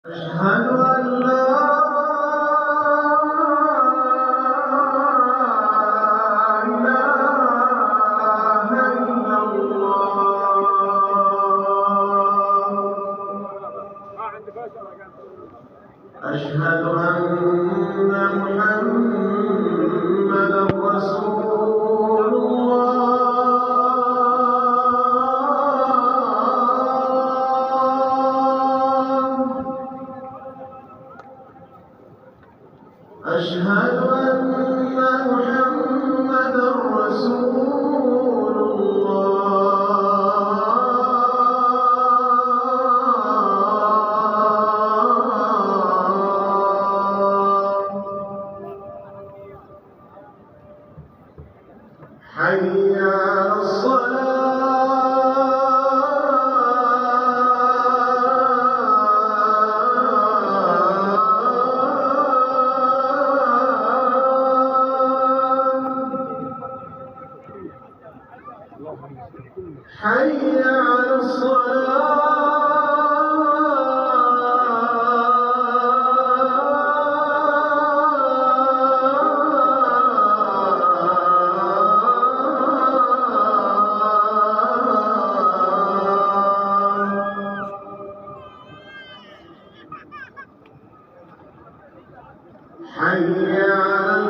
أشهد أن لا إله إلا الله. أشهد أن محمدًا رسول الله. أشهد أن محمدًا رسول الله. حي على حي على حي على